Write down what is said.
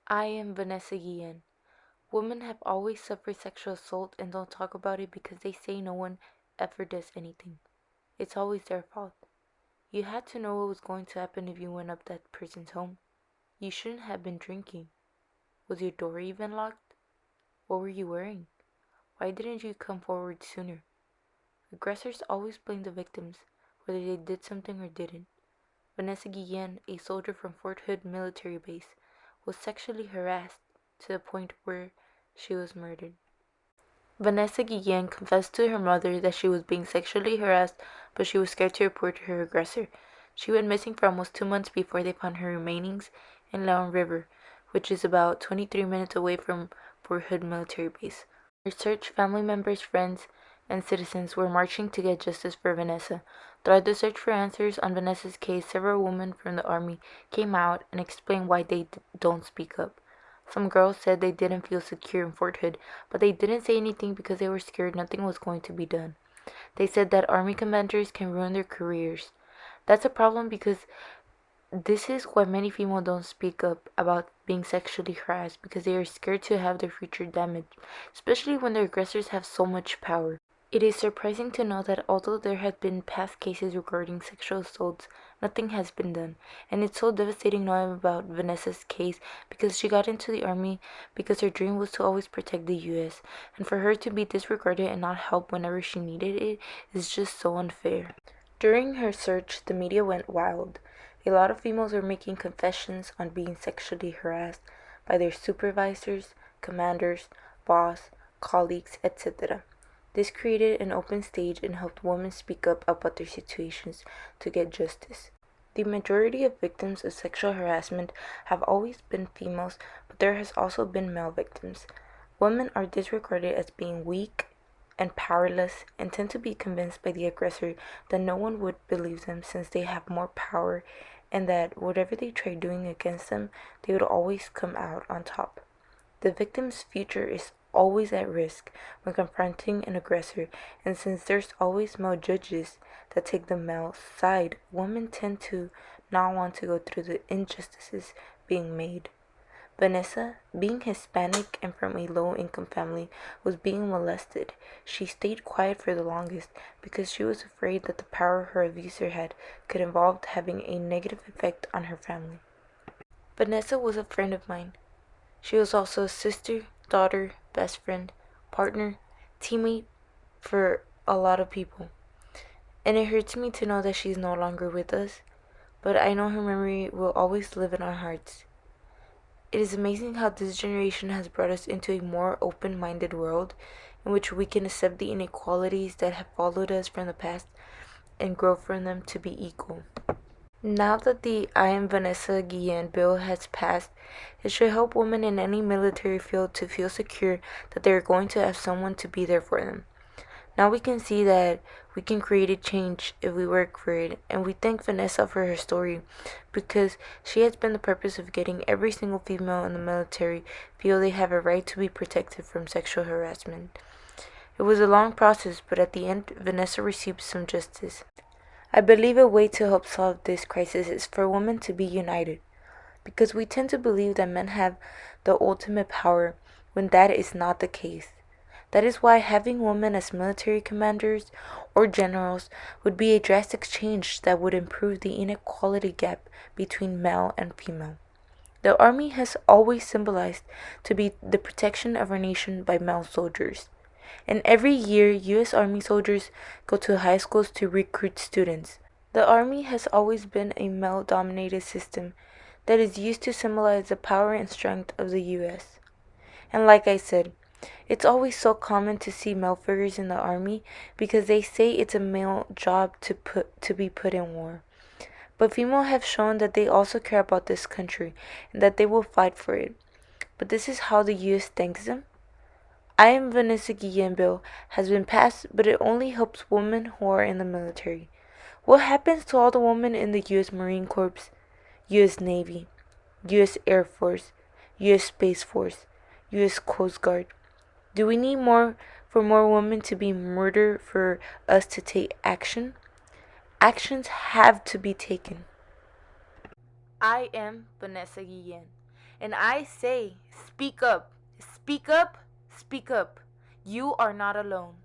I am Vanessa Guillen. Women have always suffered sexual assault and don't talk about it because they say no one ever does anything. It's always their fault. You had to know what was going to happen if you went up that person's home. You shouldn't have been drinking. Was your door even locked? What were you wearing? Why didn't you come forward sooner? Aggressors always blame the victims, whether they did something or didn't. Vanessa Guillen, a soldier from Fort Hood military base, was sexually harassed to the point where she was murdered. Vanessa Guillen confessed to her mother that she was being sexually harassed, but she was scared to report her aggressor. She went missing for almost 2 months before they found her remainings in Leon River, which is about 23 minutes away from Fort Hood military base. Her search, family members, friends, and citizens were marching to get justice for Vanessa. Throughout the search for answers on Vanessa's case, several women from the army came out and explained why they don't speak up. Some girls said they didn't feel secure in Fort Hood, but they didn't say anything because they were scared nothing was going to be done. They said that army commanders can ruin their careers. That's a problem because this is why many females don't speak up about being sexually harassed because they are scared to have their future damaged, especially when their aggressors have so much power. It is surprising to know that although there have been past cases regarding sexual assaults, nothing has been done. And it's so devastating knowing about Vanessa's case because she got into the army because her dream was to always protect the US. And for her to be disregarded and not help whenever she needed it is just so unfair. During her search, the media went wild. A lot of females were making confessions on being sexually harassed by their supervisors, commanders, boss, colleagues, etc. This created an open stage and helped women speak up about their situations to get justice. The majority of victims of sexual harassment have always been females, but there has also been male victims. Women are disregarded as being weak and powerless and tend to be convinced by the aggressor that no one would believe them since they have more power and that whatever they try doing against them, they would always come out on top. The victim's future is always at risk when confronting an aggressor, and since there's always male judges that take the male side, women tend to not want to go through the injustices being made. Vanessa, being Hispanic and from a low income family, was being molested. She stayed quiet for the longest because she was afraid that the power her abuser had could involve having a negative effect on her family. Vanessa was a friend of mine. She was also a sister, daughter, best friend, partner, teammate for a lot of people. And it hurts me to know that she's no longer with us, but I know her memory will always live in our hearts. It is amazing how this generation has brought us into a more open minded world in which we can accept the inequalities that have followed us from the past and grow from them to be equal. Now that the I Am Vanessa Guillen bill has passed, it should help women in any military field to feel secure that they are going to have someone to be there for them. Now we can see that we can create a change if we work for it, and we thank Vanessa for her story because she has been the purpose of getting every single female in the military feel they have a right to be protected from sexual harassment. It was a long process, but at the end, Vanessa received some justice. I believe a way to help solve this crisis is for women to be united, because we tend to believe that men have the ultimate power when that is not the case. That is why having women as military commanders or generals would be a drastic change that would improve the inequality gap between male and female. The army has always symbolized to be the protection of our nation by male soldiers. And every year, U.S. Army soldiers go to high schools to recruit students. The Army has always been a male dominated system that is used to symbolize the power and strength of the U.S. And like I said, it's always so common to see male figures in the Army because they say it's a male job to be put in war. But females have shown that they also care about this country and that they will fight for it. But this is how the U.S. thanks them. I Am Vanessa Guillen bill has been passed, but it only helps women who are in the military. What happens to all the women in the U.S. Marine Corps, U.S. Navy, U.S. Air Force, U.S. Space Force, U.S. Coast Guard? Do we need more for more women to be murdered for us to take action? Actions have to be taken. I am Vanessa Guillen. And I say, speak up. Speak up. Speak up. You are not alone.